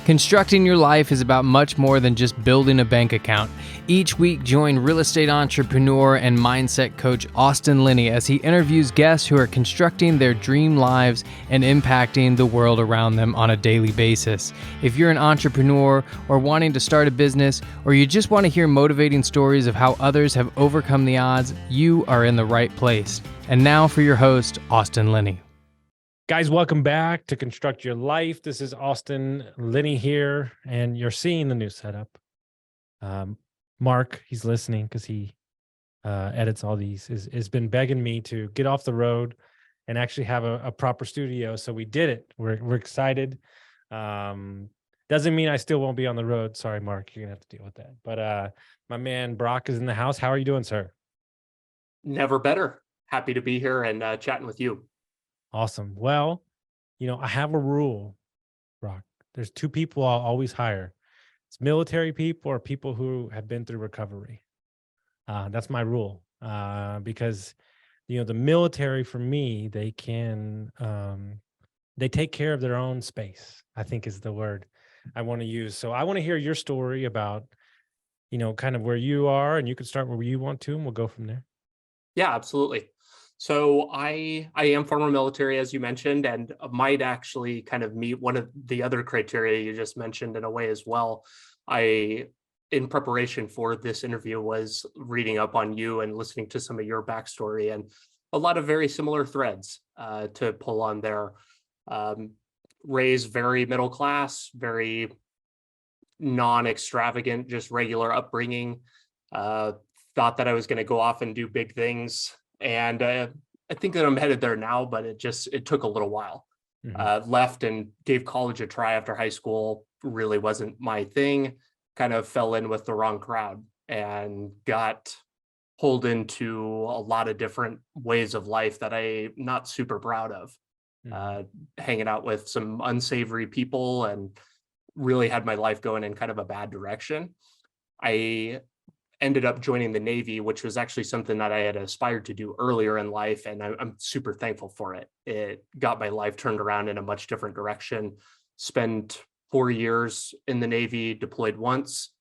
Constructing your life is about much more than just building a bank account. Each week, join real estate entrepreneur and mindset coach Austin Linney as he interviews guests who are constructing their dream lives and impacting the world around them on a daily basis. If you're an entrepreneur or wanting to start a business, or you just want to hear motivating stories of how others have overcome the odds, you are in the right place. And now for your host, Austin Linney. Guys, welcome back to Construct Your Life. This is Austin Linney here, and you're seeing the new setup. Mark, he's listening because he edits all these, has been begging me to get off the road and actually have a proper studio. So we did it. We're excited. Doesn't mean I still won't be on the road. Sorry, Mark, you're going to have to deal with that. But my man Brock is in the house. How are you doing, sir? Never better. Happy to be here and chatting with you. Awesome. Well, I have a rule, Brock. There's two people I'll always hire. It's military people or people who have been through recovery. That's my rule. Because, the military for me, they can, they take care of their own space, I think is the word I want to use. So I want to hear your story about, kind of where you are, and you can start where you want to, and we'll go from there. Yeah, absolutely. So I am former military, as you mentioned, and might actually kind of meet one of the other criteria you just mentioned in a way as well. In preparation for this interview, was reading up on you and listening to some of your backstory, and a lot of very similar threads to pull on there. Raised very middle class, very non-extravagant, just regular upbringing. Thought that I was going to go off and do big things. And I think that I'm headed there now, but it took a little while. Left and gave college a try after high school. Really wasn't my thing. Kind of fell in with the wrong crowd and got pulled into a lot of different ways of life that I'm not super proud of. Hanging out with some unsavory people and really had my life going in kind of a bad direction. I ended up joining the Navy, which was actually something that I had aspired to do earlier in life, and I'm super thankful for it. It got my life turned around in a much different direction. Spent 4 years in the Navy, deployed once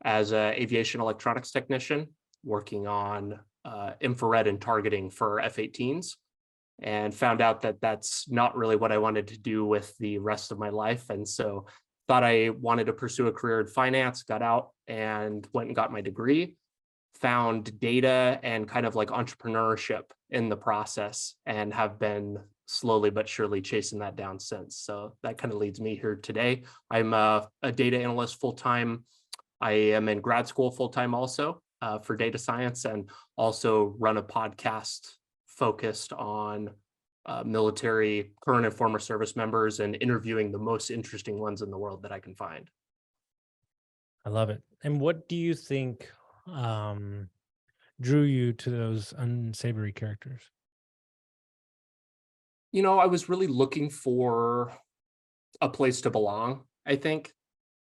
as an Aviation Electronics Technician, working on infrared and targeting for F-18s, and found out that that's not really what I wanted to do with the rest of my life. And so thought I wanted to pursue a career in finance, got out and went and got my degree, found data and kind of like entrepreneurship in the process, and have been slowly but surely chasing that down since. So that kind of leads me here today. I'm a data analyst full-time. I am in grad school full-time also for data science, and also run a podcast focused on military, current and former service members, and interviewing the most interesting ones in the world that I can find. I love it. And what do you think drew you to those unsavory characters? I was really looking for a place to belong. I think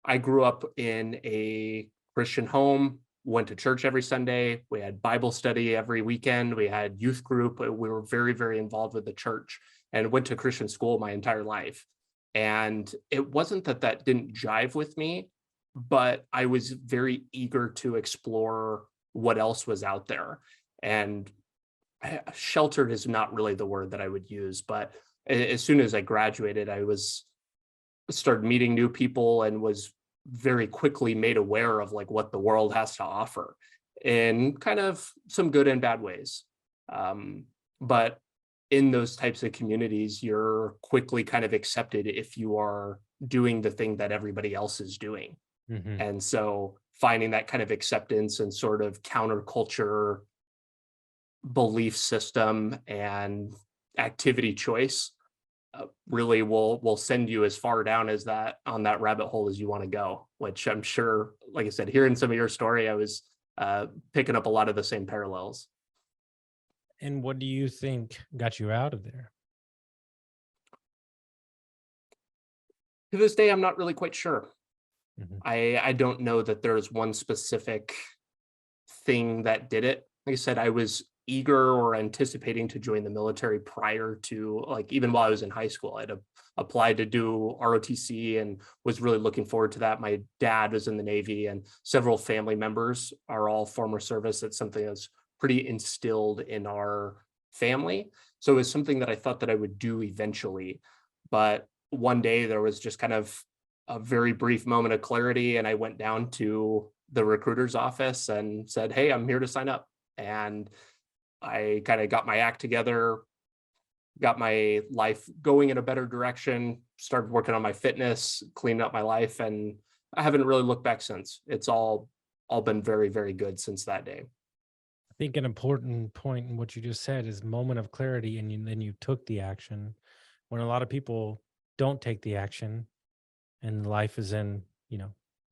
I grew up in a Christian home, went to church every Sunday. We had Bible study every weekend. We had youth group. We were very, very involved with the church, and went to Christian school my entire life. And it wasn't that didn't jive with me, but I was very eager to explore what else was out there. And sheltered is not really the word that I would use, but as soon as I graduated, I started meeting new people and was very quickly made aware of like what the world has to offer in kind of some good and bad ways. But in those types of communities, you're quickly kind of accepted if you are doing the thing that everybody else is doing. And so finding that kind of acceptance and sort of counterculture belief system and activity choice really will send you as far down as that on that rabbit hole as you want to go, which I'm sure, like I said, hearing some of your story, I was picking up a lot of the same parallels. And what do you think got you out of there? To this day, I'm not really quite sure. I don't know that there's one specific thing that did it. Like I said, I was eager or anticipating to join the military prior to, like, even while I was in high school. I'd applied to do ROTC and was really looking forward to that. My dad was in the Navy, and several family members are all former service. It's something that's pretty instilled in our family. So it was something that I thought that I would do eventually. But one day there was just kind of a very brief moment of clarity, and I went down to the recruiter's office and said, "Hey, I'm here to sign up." And I kind of got my act together, got my life going in a better direction, started working on my fitness, cleaning up my life, and I haven't really looked back since. It's all been very, very good since that day. I think an important point in what you just said is moment of clarity, and then you took the action. When a lot of people don't take the action, and life is in,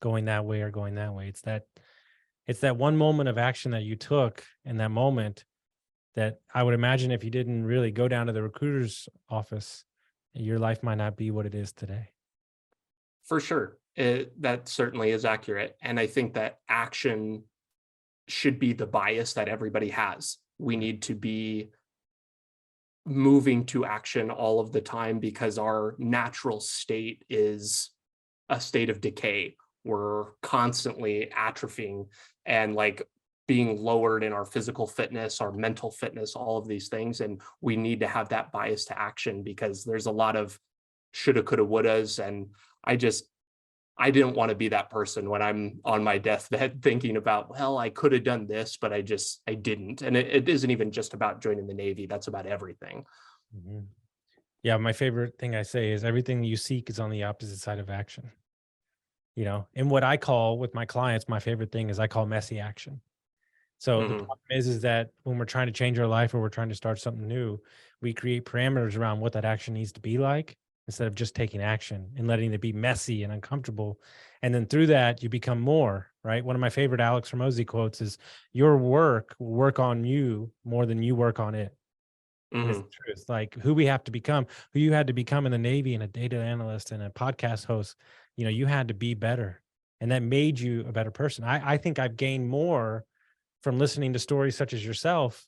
going that way or going that way. It's that one moment of action that you took in that moment that I would imagine if you didn't really go down to the recruiter's office, your life might not be what it is today. For sure. That certainly is accurate. And I think that action should be the bias that everybody has. We need to be moving to action all of the time because our natural state is a state of decay. We're constantly atrophying and like being lowered in our physical fitness, our mental fitness, all of these things. And we need to have that bias to action because there's a lot of shoulda, coulda, wouldas. And I didn't want to be that person when I'm on my deathbed thinking about, well, I could have done this, but I didn't. And it isn't even just about joining the Navy. That's about everything. Mm-hmm. Yeah. My favorite thing I say is everything you seek is on the opposite side of action. And what I call with my clients, my favorite thing is I call messy action. So the problem is that when we're trying to change our life or we're trying to start something new, we create parameters around what that action needs to be like instead of just taking action and letting it be messy and uncomfortable. And then through that, you become more, right? One of my favorite Alex Hormozy quotes is, your work will work on you more than you work on it. And it's the truth. Like who we have to become, who you had to become in the Navy and a data analyst and a podcast host, you had to be better. And that made you a better person. I think I've gained more from listening to stories such as yourself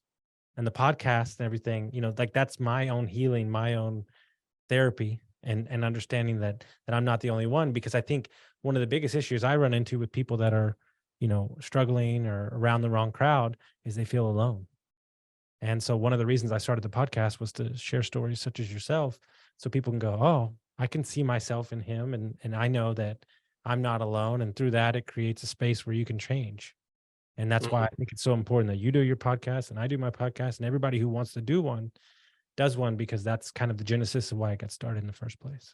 and the podcast and everything, like that's my own healing, my own therapy and understanding that I'm not the only one. Because I think one of the biggest issues I run into with people that are, struggling or around the wrong crowd is they feel alone. And so one of the reasons I started the podcast was to share stories such as yourself so people can go, oh, I can see myself in him. And I know that I'm not alone. And through that, it creates a space where you can change. And that's why I think it's so important that you do your podcast and I do my podcast and everybody who wants to do one does one, because that's kind of the genesis of why I got started in the first place.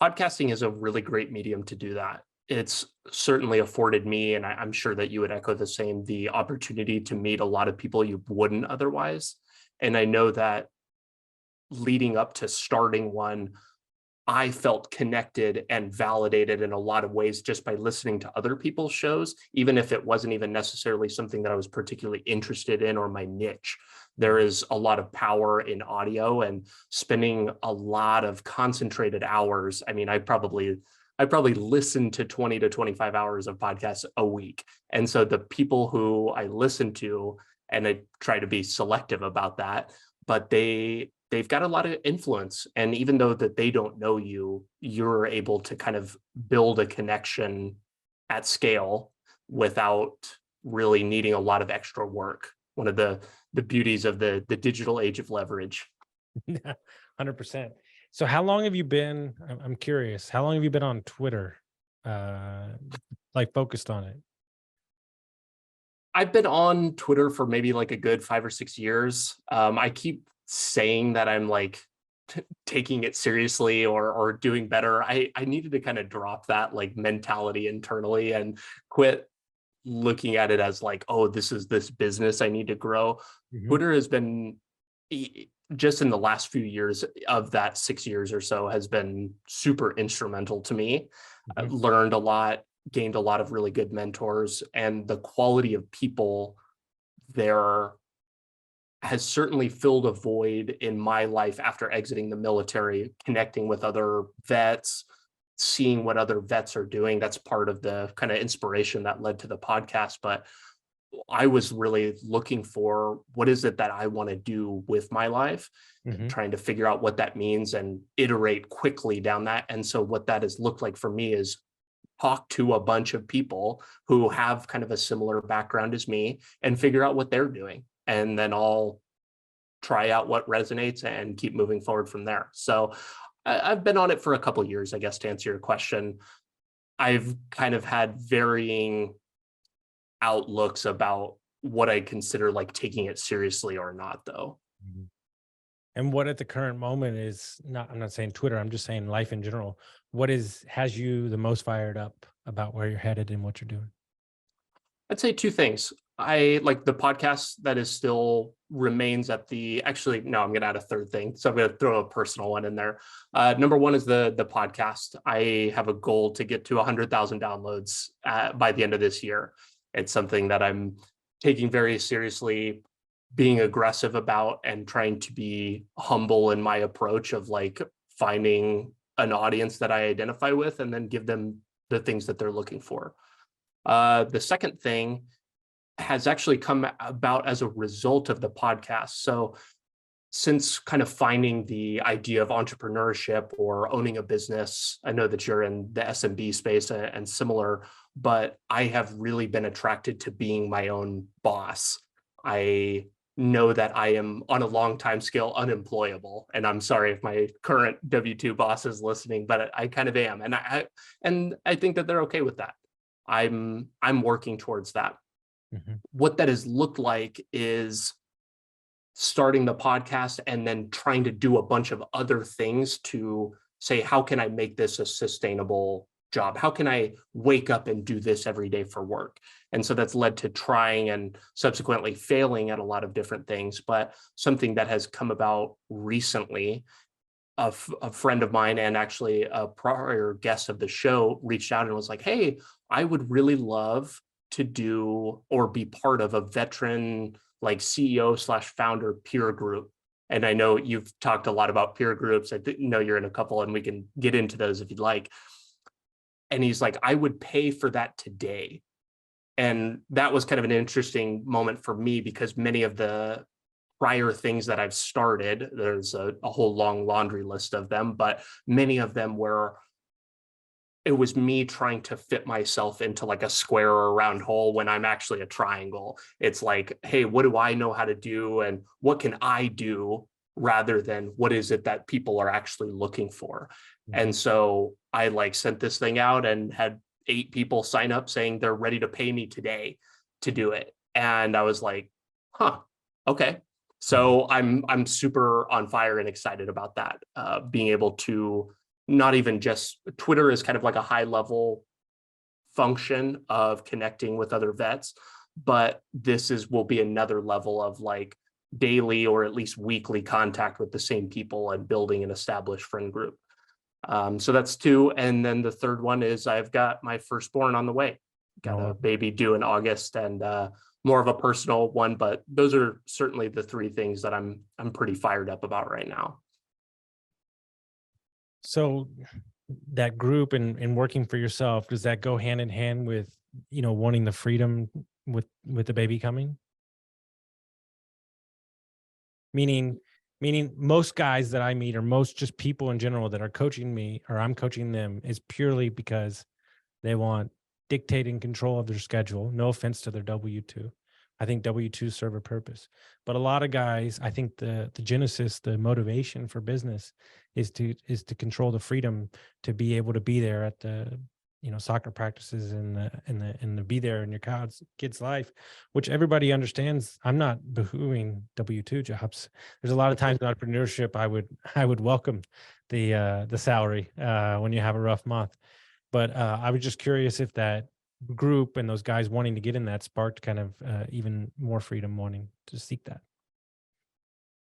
Podcasting is a really great medium to do that. It's certainly afforded me, and I'm sure that you would echo the same, the opportunity to meet a lot of people you wouldn't otherwise. And I know that leading up to starting one, I felt connected and validated in a lot of ways just by listening to other people's shows, even if it wasn't even necessarily something that I was particularly interested in or my niche. There is a lot of power in audio, and spending a lot of concentrated hours. I mean, I probably listen to 20 to 25 hours of podcasts a week. And so the people who I listen to, and I try to be selective about that, but they've got a lot of influence. And even though that they don't know you, you're able to kind of build a connection at scale without really needing a lot of extra work. One of the beauties of the digital age of leverage. 100%. So how long have you been, I'm curious, how long have you been on Twitter, like focused on it? I've been on Twitter for maybe like a good 5 or 6 years. I keep saying that I'm like taking it seriously or doing better. I needed to kind of drop that like mentality internally and quit looking at it as like, oh, this is this business I need to grow. Twitter has been, just in the last few years of that 6 years or so, has been super instrumental to me. I've learned a lot, gained a lot of really good mentors, and the quality of people there has certainly filled a void in my life after exiting the military, connecting with other vets, seeing what other vets are doing. That's part of the kind of inspiration that led to the podcast. But I was really looking for what is it that I want to do with my life, trying to figure out what that means and iterate quickly down that. And so what that has looked like for me is talk to a bunch of people who have kind of a similar background as me and figure out what they're doing. And then I'll try out what resonates and keep moving forward from there. So I've been on it for a couple of years, I guess, to answer your question. I've kind of had varying outlooks about what I consider like taking it seriously or not, though. And what at the current moment is not, I'm not saying Twitter, I'm just saying life in general. What has you the most fired up about where you're headed and what you're doing? I'd say two things. I like the podcast that is still remains at actually, no, I'm going to add a third thing. So I'm going to throw a personal one in there. Number one is the podcast. I have a goal to get to 100,000 downloads by the end of this year. It's something that I'm taking very seriously, being aggressive about, and trying to be humble in my approach of like finding an audience that I identify with and then give them the things that they're looking for. The second thing has actually come about as a result of the podcast. So since kind of finding the idea of entrepreneurship or owning a business, I know that you're in the SMB space and similar, but I have really been attracted to being my own boss. I know that I am on a long time scale unemployable, and I'm sorry if my current W-2 boss is listening, but I kind of am, and I think that they're okay with that. I'm working towards that. What that has looked like is starting the podcast and then trying to do a bunch of other things to say, how can I make this a sustainable job? How can I wake up and do this every day for work? And so that's led to trying and subsequently failing at a lot of different things. But something that has come about recently, a friend of mine and actually a prior guest of the show reached out and was like, hey, I would really love to do or be part of a veteran like CEO/founder peer group. And I know you've talked a lot about peer groups. I know you're in a couple, and we can get into those if you'd like. And he's like, I would pay for that today. And that was kind of an interesting moment for me, because many of the prior things that I've started, there's a whole long laundry list of them, but many of them were, it was me trying to fit myself into like a square or a round hole when I'm actually a triangle. It's like, hey, what do I know how to do? And what can I do, rather than what is it that people are actually looking for? And so I like sent this thing out and had 8 people sign up saying they're ready to pay me today to do it. And I was like, huh, okay. So I'm super on fire and excited about that. Being able to not even just, Twitter is kind of like a high level function of connecting with other vets, but will be another level of like daily or at least weekly contact with the same people and building an established friend group. So that's 2. And then the third one is I've got my firstborn on the way. Got a baby due in August, and more of a personal one, but those are certainly the 3 things that I'm pretty fired up about right now. So that group and working for yourself, does that go hand in hand with, wanting the freedom with the baby coming? Meaning most guys that I meet, or most just people in general that are coaching me or I'm coaching them, is purely because they want dictating control of their schedule. No offense to their W-2. I think W-2s serve a purpose. But a lot of guys, I think the genesis, the motivation for business is to control the freedom to be able to be there at the soccer practices and the be there in your kid's life, which everybody understands. I'm not boohooing W-2 jobs. There's a lot of times in entrepreneurship I would welcome the salary when you have a rough month. But I was just curious if that group and those guys wanting to get in that sparked kind of even more freedom, wanting to seek that.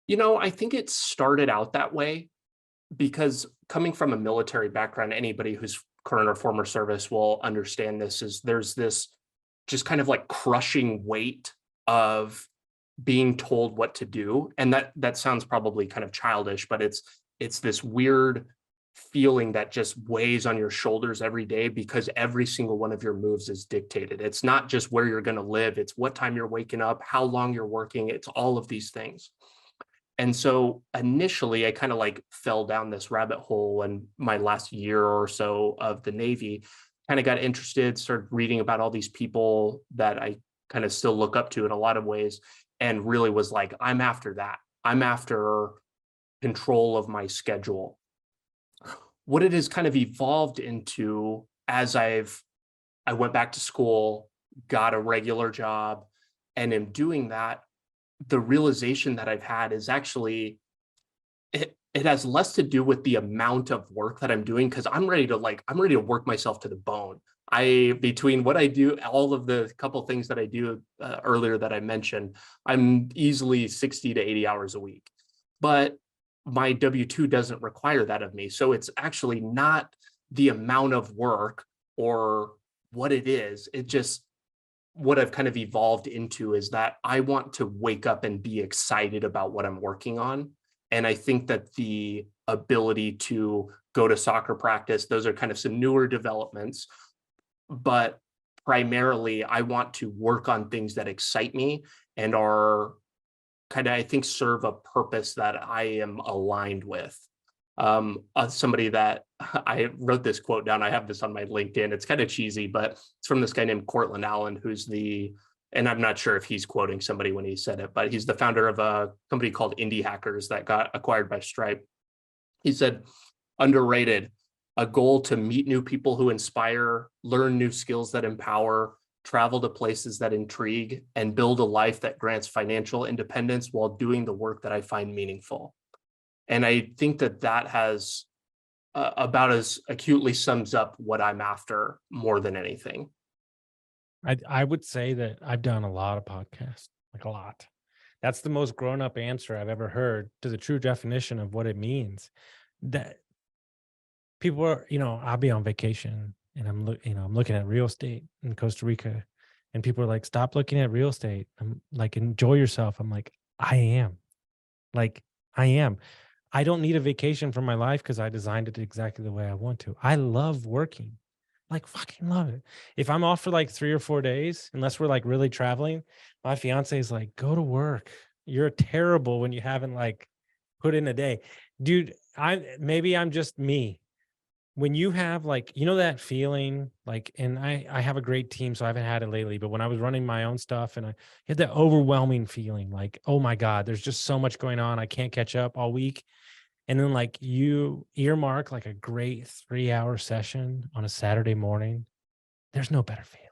I think it started out that way because coming from a military background, anybody who's current or former service will understand this, is there's this just kind of like crushing weight of being told what to do. And that sounds probably kind of childish, but it's this weird feeling that just weighs on your shoulders every day because every single one of your moves is dictated. It's not just where you're going to live. It's what time you're waking up, how long you're working. It's all of these things. And so initially I kind of like fell down this rabbit hole in my last year or so of the Navy, kind of got interested, started reading about all these people that I kind of still look up to in a lot of ways, and really was like, I'm after that. I'm after control of my schedule. What it has kind of evolved into as I went back to school, got a regular job, and am doing that, the realization that I've had is actually it has less to do with the amount of work that I'm doing, because I'm ready to work myself to the bone. Between what I do, all of the couple things that I do earlier that I mentioned, I'm easily 60 to 80 hours a week. But my W-2 doesn't require that of me. So it's actually not the amount of work or what it is. It just, what I've kind of evolved into is that I want to wake up and be excited about what I'm working on. And I think that the ability to go to soccer practice, those are kind of some newer developments, but primarily I want to work on things that excite me and are kind of, I think, serve a purpose that I am aligned with. Somebody that I wrote this quote down, I have this on my LinkedIn. It's kind of cheesy, but it's from this guy named Cortland Allen, who's and I'm not sure if he's quoting somebody when he said it, but he's the founder of a company called Indie Hackers that got acquired by Stripe. He said, underrated, a goal to meet new people who inspire, learn new skills that empower, travel to places that intrigue, and build a life that grants financial independence while doing the work that I find meaningful. And I think that has about as acutely sums up what I'm after more than anything. I would say that I've done a lot of podcasts, like a lot. That's the most grown-up answer I've ever heard to the true definition of what it means. That people are, I'll be on vacation and I'm looking at real estate in Costa Rica, and people are like, stop looking at real estate. I'm like, enjoy yourself. I'm like, I am. I don't need a vacation from my life because I designed it exactly the way I want to. I love working. Like, fucking love it. If I'm off for like 3 or 4 days, unless we're like really traveling, my fiance is like, go to work. You're terrible when you haven't like put in a day. Dude, maybe I'm just me. When you have like, that feeling, like, and I have a great team, so I haven't had it lately, but when I was running my own stuff and I had that overwhelming feeling like, oh my God, there's just so much going on. I can't catch up all week. And then like you earmark like a great 3-hour session on a Saturday morning. There's no better feeling.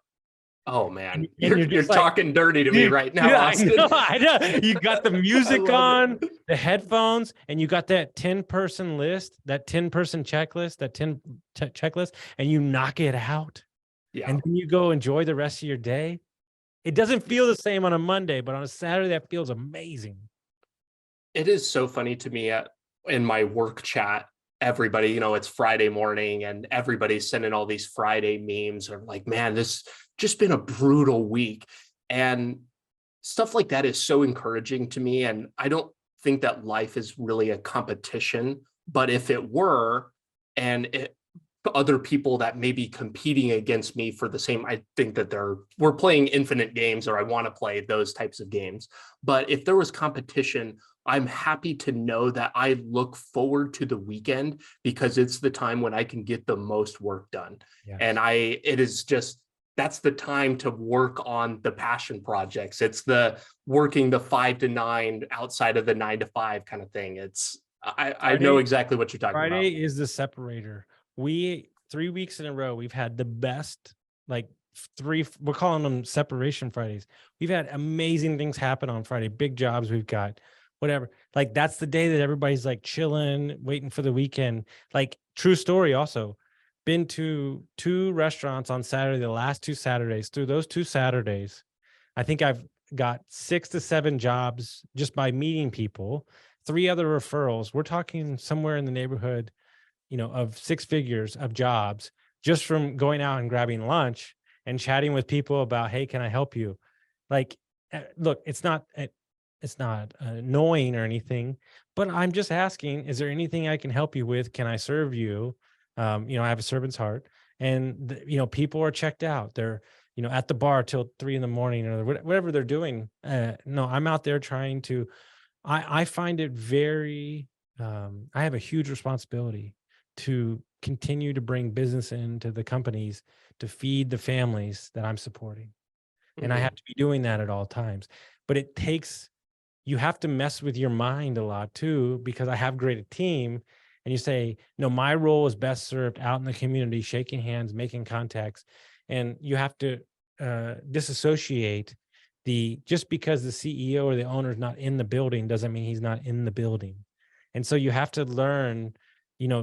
Oh man, and you're talking dirty to me right now, Austin. I know. You got the music on, the headphones, and you got that 10-person list, that 10-person checklist, that 10 checklist, and you knock it out. Yeah. And then you go enjoy the rest of your day. It doesn't feel the same on a Monday, but on a Saturday, that feels amazing. It is so funny to me in my work chat. Everybody, it's Friday morning and everybody's sending all these Friday memes or like, man, this just been a brutal week. And stuff like that is so encouraging to me. And I don't think that life is really a competition, but if it were, and other people that may be competing against me for the same, I think that we're playing infinite games, or I want to play those types of games. But if there was competition, I'm happy to know that I look forward to the weekend because it's the time when I can get the most work done. Yeah. And that's the time to work on the passion projects. It's the working the 5 to 9 outside of the 9 to 5 kind of thing. I know exactly what you're talking about. Friday is the separator. 3 weeks in a row, we've had the best, like we're calling them separation Fridays. We've had amazing things happen on Friday, big jobs we've got, whatever. Like that's the day that everybody's like chilling, waiting for the weekend. Like true story also. Been to 2 restaurants on Saturday, the last 2 Saturdays. Through those 2 Saturdays, I think I've got 6 to 7 jobs just by meeting people, 3 other referrals. We're talking somewhere in the neighborhood, of 6 figures of jobs just from going out and grabbing lunch and chatting with people about, hey, can I help you? Like, look, it's not, annoying or anything, but I'm just asking, is there anything I can help you with? Can I serve you? I have a servant's heart, and people are checked out. They're, at the bar till 3 a.m. or whatever they're doing. No, I'm out there trying to, I find it very, I have a huge responsibility to continue to bring business into the companies to feed the families that I'm supporting. And I have to be doing that at all times. But you have to mess with your mind a lot too, because I have great a team. And you say, no, my role is best served out in the community, shaking hands, making contacts. And you have to disassociate just because the CEO or the owner is not in the building doesn't mean he's not in the building. And so you have to learn,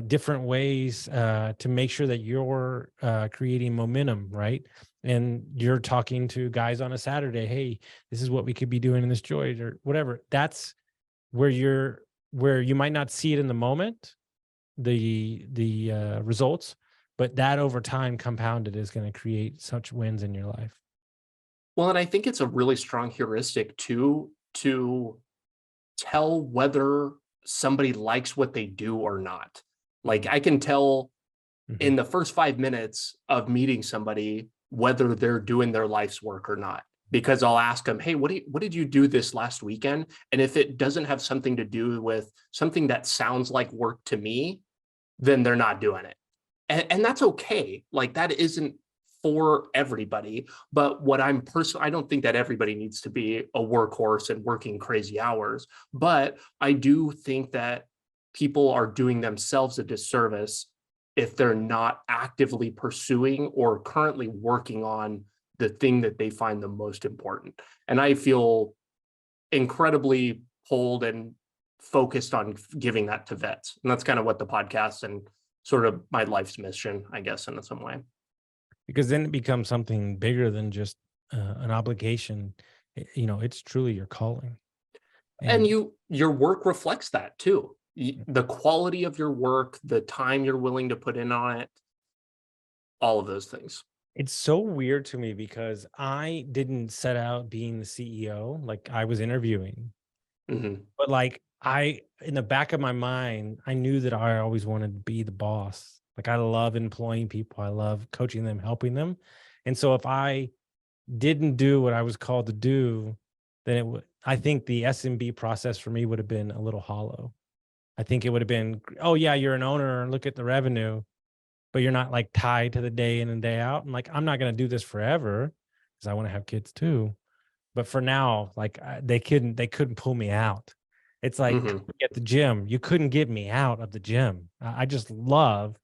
different ways to make sure that you're creating momentum, right? And you're talking to guys on a Saturday, hey, this is what we could be doing in this joint or whatever. That's where you might not see it in the moment, the results, but that over time compounded is going to create such wins in your life. Well, and I think it's a really strong heuristic too, to tell whether somebody likes what they do or not. Like I can tell in the first 5 minutes of meeting somebody whether they're doing their life's work or not, because I'll ask them, hey, what did you do this last weekend? And if it doesn't have something to do with something that sounds like work to me, then they're not doing it. And that's okay. Like that isn't for everybody. But what I don't think that everybody needs to be a workhorse and working crazy hours. But I do think that people are doing themselves a disservice if they're not actively pursuing or currently working on the thing that they find the most important. And I feel incredibly pulled and focused on giving that to vets. And that's kind of what the podcast and sort of my life's mission, I guess, in some way. Because then it becomes something bigger than just an obligation. It's truly your calling. And your work reflects that too. The quality of your work, the time you're willing to put in on it, all of those things. It's so weird to me because I didn't set out being the CEO. Like I was interviewing, but like in the back of my mind, I knew that I always wanted to be the boss. Like I love employing people. I love coaching them, helping them. And so if I didn't do what I was called to do, then I think the SMB process for me would have been a little hollow. I think it would have been, oh yeah, you're an owner and look at the revenue, but you're not like tied to the day in and day out. And like, I'm not going to do this forever because I want to have kids too. But for now, like they couldn't pull me out. It's like at the gym, you couldn't get me out of the gym. I just love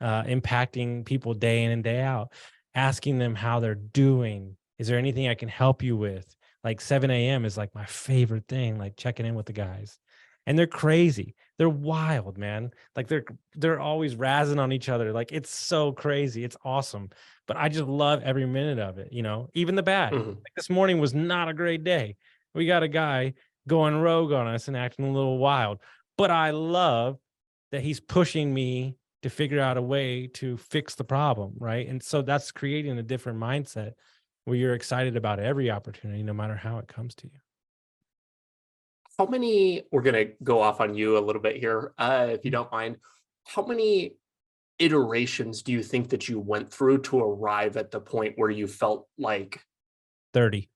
impacting people day in and day out, asking them how they're doing. Is there anything I can help you with? Like 7 a.m. is like my favorite thing, like checking in with the guys. And they're crazy. They're wild, man. Like they're always razzing on each other. Like it's so crazy. It's awesome. But I just love every minute of it, even the bad. Like this morning was not a great day. We got a guy going rogue on us and acting a little wild. But I love that he's pushing me to figure out a way to fix the problem, right? And so that's creating a different mindset where you're excited about every opportunity, no matter how it comes to you. We're going to go off on you a little bit here, if you don't mind. How many iterations do you think that you went through to arrive at the point where you felt like 30?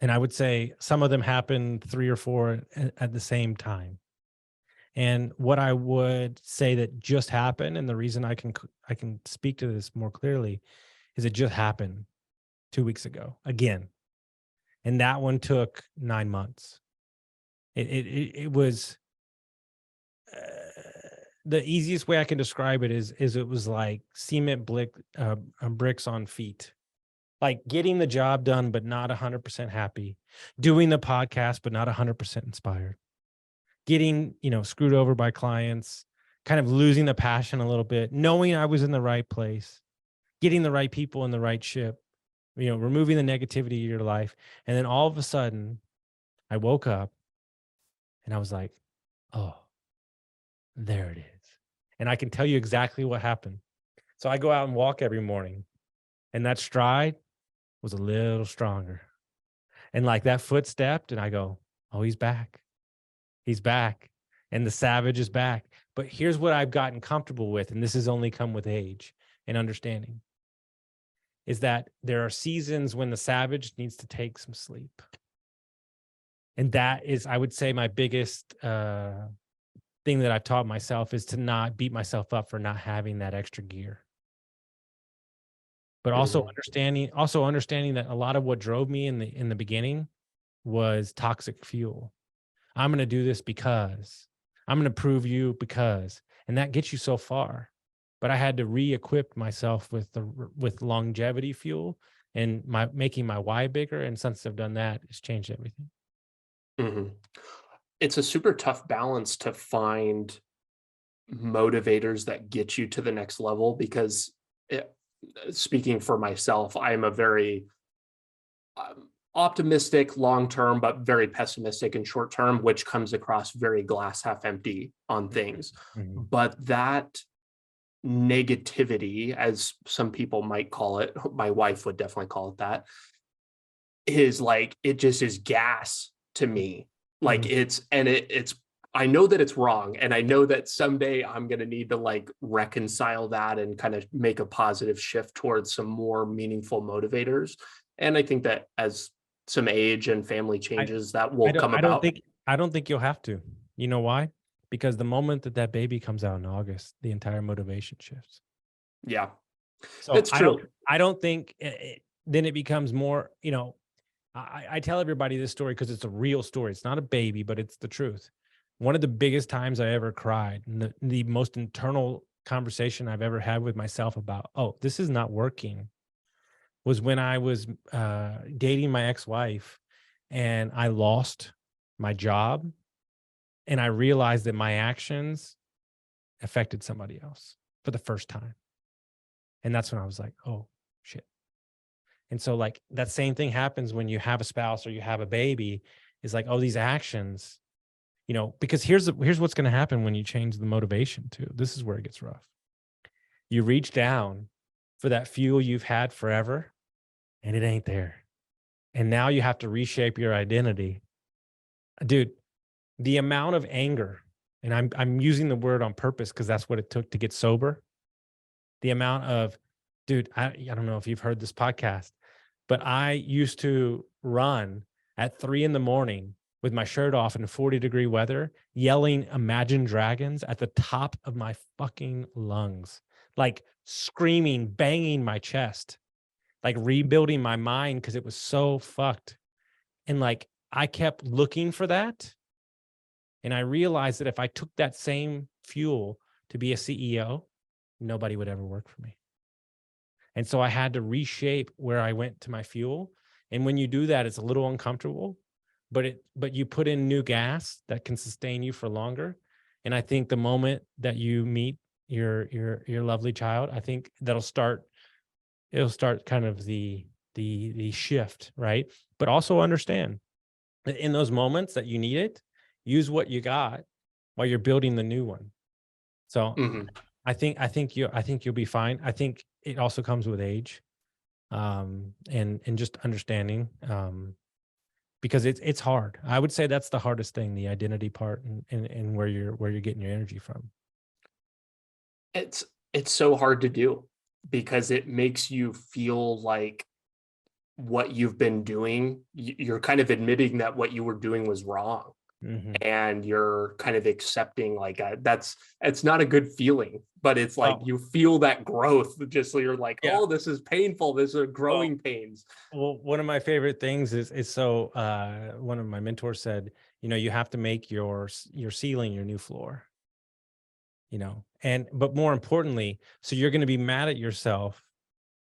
And I would say some of them happened 3 or 4 at the same time. And what I would say that just happened, and the reason I can speak to this more clearly, is it just happened 2 weeks ago again. And that one took 9 months. It was the easiest way I can describe it is it was like cement bricks on feet, like getting the job done, but not 100% happy, doing the podcast, but not 100% inspired, getting, screwed over by clients, kind of losing the passion a little bit, knowing I was in the right place, getting the right people in the right ship, removing the negativity of your life. And then all of a sudden I woke up and I was like, oh, there it is. And I can tell you exactly what happened. So I go out and walk every morning, and that stride was a little stronger. And like that foot stepped and I go, oh, he's back. He's back. And the savage is back. But here's what I've gotten comfortable with, and this has only come with age and understanding, is that there are seasons when the savage needs to take some sleep. And that is, I would say, my biggest thing that I've taught myself is to not beat myself up for not having that extra gear. But also understanding that a lot of what drove me in the beginning was toxic fuel. I'm going to do this because I'm going to prove you because, and that gets you so far. But I had to re-equip myself with longevity fuel and making my why bigger. And since I've done that, it's changed everything. Mm-hmm. It's a super tough balance to find motivators that get you to the next level, because speaking for myself, I'm a very optimistic long-term, but very pessimistic in short-term, which comes across very glass half empty on things. Mm-hmm. But that negativity, as some people might call it, my wife would definitely call it that, is like, it just is gas to me. Like mm-hmm. it's I know that it's wrong, and I know that someday I'm going to need to like reconcile that and kind of make a positive shift towards some more meaningful motivators. And I think that as some age and family changes, that will come about. I don't think you'll have to. You know why? Because the moment that baby comes out in August, the entire motivation shifts. Yeah, so it's true. I don't think then it becomes more, you know, I tell everybody this story because it's a real story. It's not a baby, but it's the truth. One of the biggest times I ever cried, and the most internal conversation I've ever had with myself about, oh, this is not working, was when I was dating my ex-wife and I lost my job and I realized that my actions affected somebody else for the first time. And that's when I was like, oh, shit. And so like that same thing happens when you have a spouse or you have a baby, is like, oh, these actions, you know, because here's what's going to happen when you change the motivation too. This is where it gets rough. You reach down for that fuel you've had forever and it ain't there. And now you have to reshape your identity. Dude, the amount of anger, and I'm using the word on purpose because that's what it took to get sober. The amount of, dude, I don't know if you've heard this podcast, but I used to run at 3 a.m. with my shirt off in 40-degree weather, yelling Imagine Dragons at the top of my fucking lungs, like screaming, banging my chest, like rebuilding my mind because it was so fucked. And like, I kept looking for that. And I realized that if I took that same fuel to be a CEO, nobody would ever work for me. And so I had to reshape where I went to my fuel. And when you do that, it's a little uncomfortable, but you put in new gas that can sustain you for longer. And I think the moment that you meet your lovely child, I think it'll start kind of the shift, right? But also understand that in those moments that you need it, use what you got while you're building the new one. So I think you'll be fine. I think it also comes with age, and just understanding, because it's hard. I would say that's the hardest thing, the identity part, and where you're getting your energy from. It's so hard to do because it makes you feel like what you've been doing, you're kind of admitting that what you were doing was wrong. Mm-hmm. And you're kind of accepting like it's not a good feeling, but it's like you feel that growth. Just so you're like, oh, this is painful. This is growing pains. Well, one of my favorite things is so one of my mentors said, you know, you have to make your ceiling your new floor, you know, but more importantly, so you're going to be mad at yourself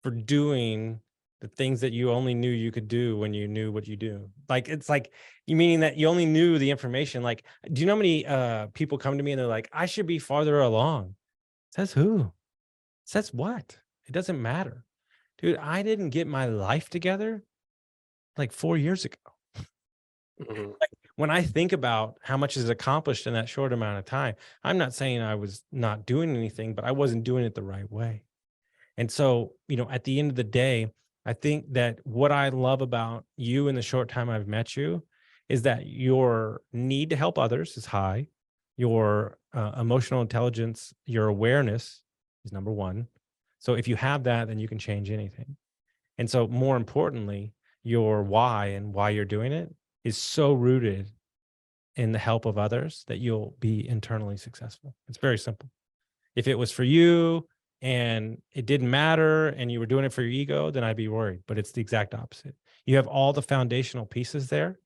for doing the things that you only knew you could do when you knew what you do. Like, it's like, you meaning that you only knew the information. Like, do you know how many people come to me and they're like, I should be farther along? Says who? Says what? It doesn't matter. Dude, I didn't get my life together like 4 years ago. Mm-hmm. Like, when I think about how much is accomplished in that short amount of time, I'm not saying I was not doing anything, but I wasn't doing it the right way. And so, you know, at the end of the day, I think that what I love about you in the short time I've met you is that your need to help others is high. Your emotional intelligence, your awareness is number one. So if you have that, then you can change anything. And so more importantly, your why and why you're doing it is so rooted in the help of others that you'll be internally successful. It's very simple. If it was for you and it didn't matter and you were doing it for your ego, then I'd be worried. But it's the exact opposite. You have all the foundational pieces there,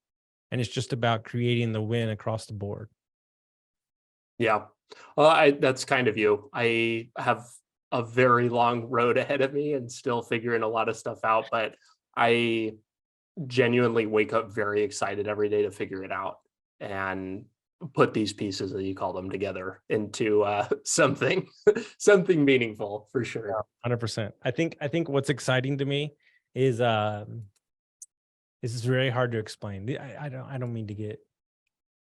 and it's just about creating the win across the board. Yeah. Well, that's kind of you. I have a very long road ahead of me and still figuring a lot of stuff out, but I genuinely wake up very excited every day to figure it out and put these pieces, as you call them, together into something meaningful for sure. 100%. I think what's exciting to me is this is very hard to explain. I don't mean to get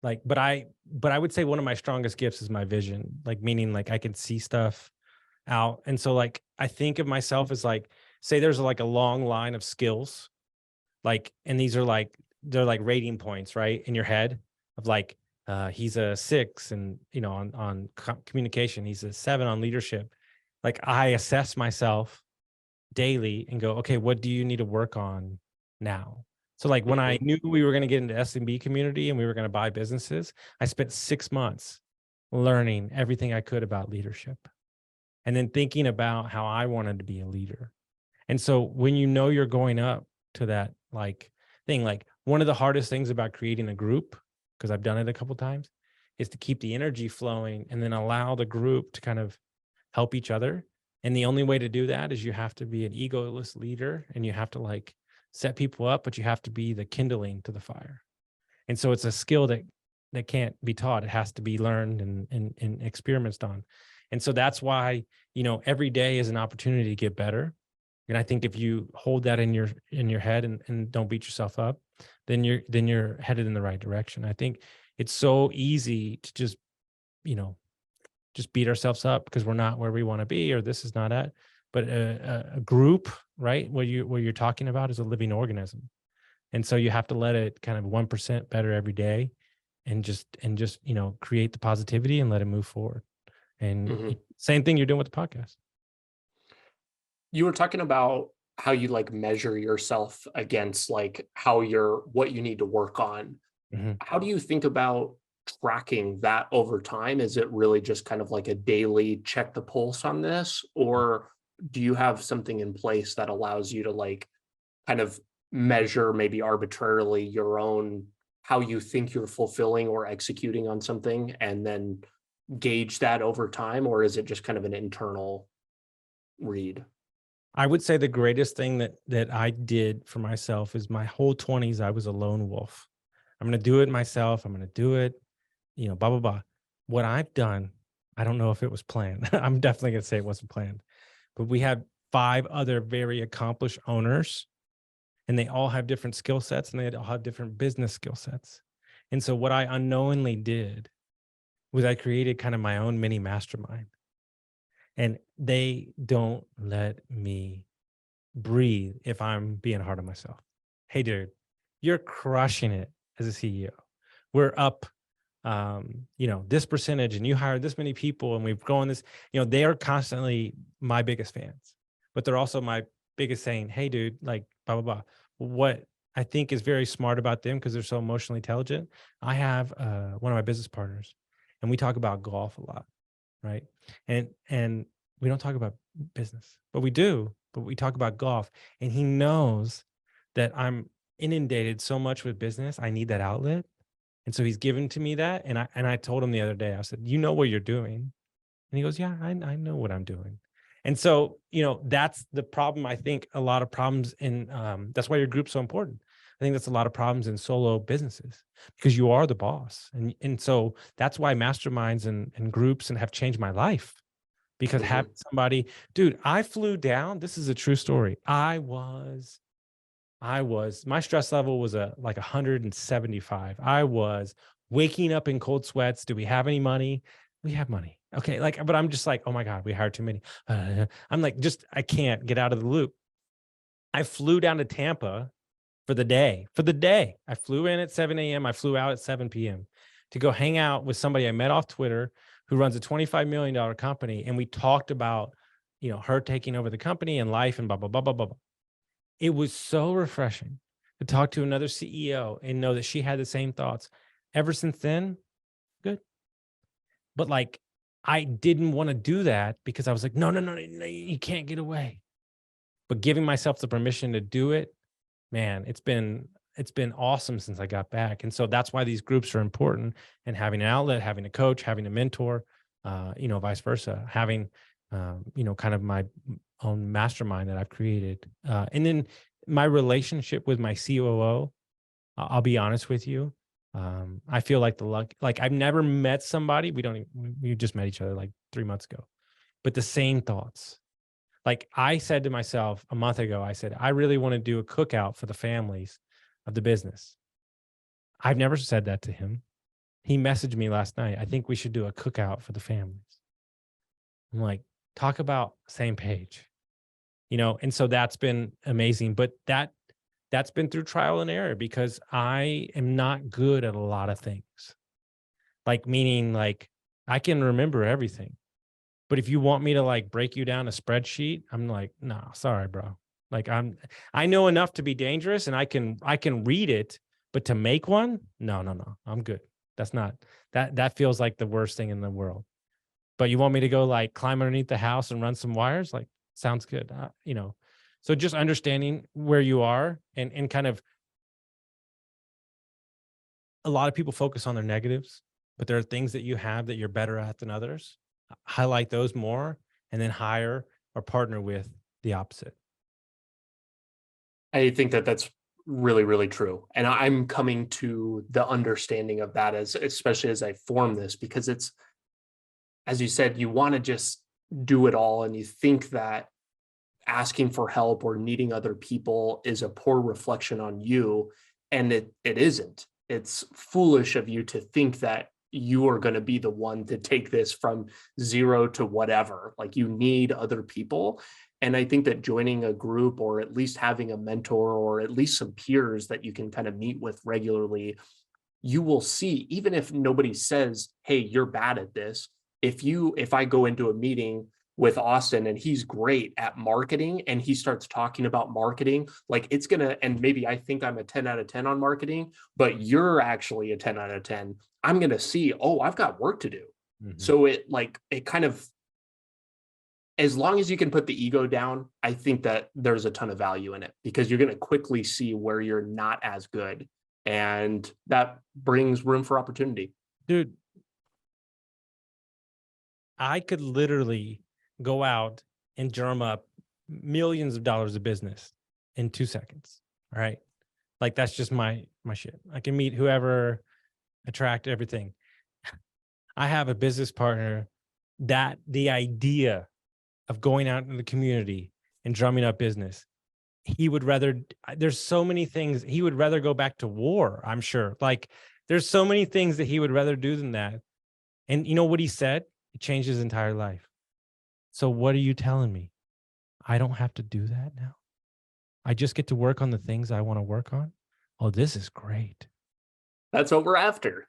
like, but I would say one of my strongest gifts is my vision, like meaning like I can see stuff out. And so like, I think of myself as like, say there's like a long line of skills, like, and these are like, they're like rating points, right? In your head of like, he's a 6 and, you know, on communication, he's a 7 on leadership. Like I assess myself daily and go, okay, what do you need to work on now? So like when I knew we were going to get into SMB community and we were going to buy businesses, I spent 6 months learning everything I could about leadership and then thinking about how I wanted to be a leader. And so when you know you're going up to that like thing, like one of the hardest things about creating a group, because I've done it a couple of times, is to keep the energy flowing and then allow the group to kind of help each other. And the only way to do that is you have to be an egoless leader and you have to like set people up, but you have to be the kindling to the fire. And so it's a skill that can't be taught. It has to be learned and experienced on. And so that's why, you know, every day is an opportunity to get better. And I think if you hold that in your head and don't beat yourself up, then you're headed in the right direction. I think it's so easy to just, you know, just beat ourselves up because we're not where we want to be, or this is not it. But a group, right, what you're talking about is a living organism. And so you have to let it kind of 1% better every day and just, you know, create the positivity and let it move forward. And same thing you're doing with the podcast. You were talking about how you like measure yourself against like what you need to work on. How do you think about tracking that over time? Is it really just kind of like a daily check the pulse on this, or do you have something in place that allows you to like kind of measure maybe arbitrarily your own, how you think you're fulfilling or executing on something and then gauge that over time? Or is it just kind of an internal read? I would say the greatest thing that I did for myself is my whole 20s, I was a lone wolf. I'm going to do it myself. I'm going to do it, you know, blah, blah, blah. What I've done, I don't know if it was planned. I'm definitely going to say it wasn't planned. But we had 5 other very accomplished owners, and they all have different skill sets and they all have different business skill sets. And so what I unknowingly did was I created kind of my own mini mastermind. And they don't let me breathe if I'm being hard on myself. Hey, dude, you're crushing it as a CEO. We're up, you know, this percentage, and you hired this many people, and we've grown this. You know, they are constantly my biggest fans, but they're also my biggest saying, hey, dude, like, blah, blah, blah. What I think is very smart about them, because they're so emotionally intelligent. I have one of my business partners, and we talk about golf a lot. Right. And we don't talk about business, but we talk about golf. And he knows that I'm inundated so much with business. I need that outlet. And so he's given to me that. And I told him the other day, I said, you know what you're doing? And he goes, yeah, I know what I'm doing. And so, you know, that's the problem. I think a lot of problems that's why your group's so important. I think that's a lot of problems in solo businesses, because you are the boss. And so that's why masterminds and groups have changed my life, because having somebody, dude, I flew down. This is a true story. I was, my stress level was like 175. I was waking up in cold sweats. Do we have any money? We have money. Okay. Like, but I'm just like, oh my God, we hired too many. I'm like, I can't get out of the loop. I flew down to Tampa for the day. I flew in at 7 a.m. I flew out at 7 p.m. to go hang out with somebody I met off Twitter who runs a $25 million company. And we talked about, her taking over the company and life and blah, blah, blah, blah, blah. It was so refreshing to talk to another CEO and know that she had the same thoughts. Ever since then, good. But like, I didn't want to do that because I was like, no, you can't get away. But giving myself the permission to do it, man, it's been awesome since I got back. And so that's why these groups are important, and having an outlet, having a coach, having a mentor, vice versa, having, kind of my own mastermind that I've created. And then my relationship with my COO, I'll be honest with you. I feel like I've never met somebody. We just met each other like 3 months ago, but the same thoughts. Like I said to myself a month ago, I said, I really want to do a cookout for the families of the business. I've never said that to him. He messaged me last night. I think we should do a cookout for the families. I'm like, talk about same page, and so that's been amazing. But that's been through trial and error because I am not good at a lot of things. Like, meaning like I can remember everything. But if you want me to like break you down a spreadsheet, I'm like, no, sorry, bro. Like I know enough to be dangerous and I can read it, but to make one, no, I'm good. That's not, that feels like the worst thing in the world. But you want me to go like climb underneath the house and run some wires? Like, sounds good. So just understanding where you are and kind of, a lot of people focus on their negatives, but there are things that you have that you're better at than others. Highlight those more and then hire or partner with the opposite. I think that that's really, really true. And I'm coming to the understanding of that especially as I form this, because it's, as you said, you want to just do it all. And you think that asking for help or needing other people is a poor reflection on you. And it isn't. It's foolish of you to think that you are going to be the one to take this from zero to whatever. Like, you need other people. And I think that joining a group, or at least having a mentor, or at least some peers that you can kind of meet with regularly, you will see, even if nobody says, hey, you're bad at this. If I go into a meeting with Austin and he's great at marketing and he starts talking about marketing, like, it's gonna, and maybe I think I'm a 10 out of 10 on marketing, but you're actually a 10 out of 10. I'm going to see, oh, I've got work to do. Mm-hmm. So it kind of, as long as you can put the ego down, I think that there's a ton of value in it, because you're going to quickly see where you're not as good. And that brings room for opportunity. Dude, I could literally go out and drum up millions of dollars of business in 2 seconds. All right. Like, that's just my shit. I can meet whoever, attract everything. I have a business partner that the idea of going out in the community and drumming up business, there's so many things he would rather go back to war. I'm sure. Like, there's so many things that he would rather do than that. And you know what he said? It changed his entire life. So what are you telling me? I don't have to do that now. I just get to work on the things I want to work on. Oh, this is great. That's what we're after.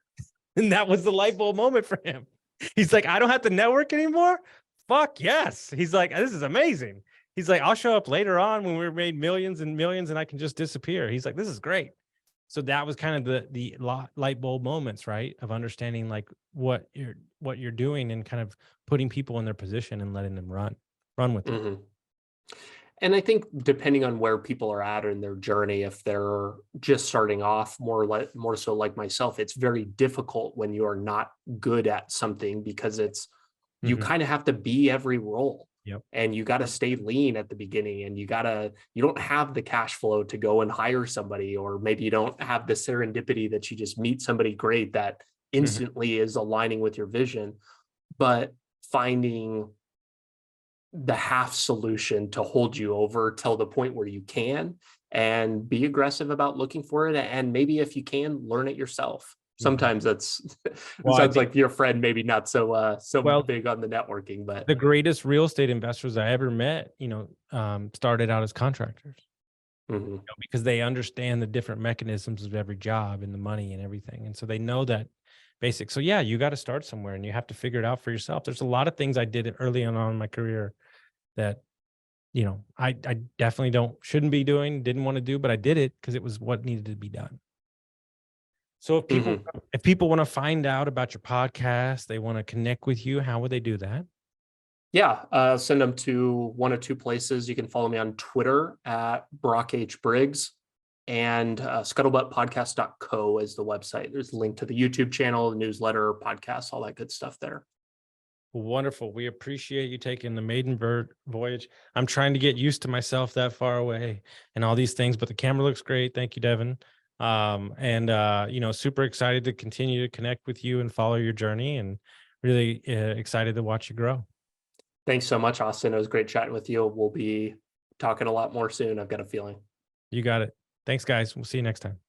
And that was the light bulb moment for him. He's like, I don't have to network anymore. Fuck yes. He's like, this is amazing. He's like, I'll show up later on when we're made millions and millions and I can just disappear. He's like, this is great. So that was kind of the light bulb moments, right? Of understanding like what you're doing and kind of putting people in their position and letting them run with it. Mm-hmm. And I think depending on where people are at in their journey, if they're just starting off, more so like myself, it's very difficult when you are not good at something, because you kind of have to be every role. Yep. And you got to stay lean at the beginning, and you don't have the cash flow to go and hire somebody, or maybe you don't have the serendipity that you just meet somebody great that instantly is aligning with your vision. But finding the half solution to hold you over till the point where you can, and be aggressive about looking for it. And maybe if you can, learn it yourself. Sometimes that's sounds like your friend, maybe not so big on the networking, but the greatest real estate investors I ever met, started out as contractors. Mm-hmm. Because they understand the different mechanisms of every job and the money and everything. And so they know that basic. So yeah, you got to start somewhere and you have to figure it out for yourself. There's a lot of things I did early on in my career that, I definitely shouldn't be doing, didn't want to do, but I did it because it was what needed to be done. So if people want to find out about your podcast, they want to connect with you, how would they do that? Yeah, send them to one of two places. You can follow me on Twitter at Brock H. Briggs, and scuttlebuttpodcast.co is the website. There's a link to the YouTube channel, the newsletter, podcast, all that good stuff there. Wonderful. We appreciate you taking the maiden voyage. I'm trying to get used to myself that far away and all these things, but the camera looks great. Thank you, Devin. Super excited to continue to connect with you and follow your journey, and really excited to watch you grow. Thanks so much, Austin. It was great chatting with you. We'll be talking a lot more soon, I've got a feeling. You got it. Thanks, guys. We'll see you next time.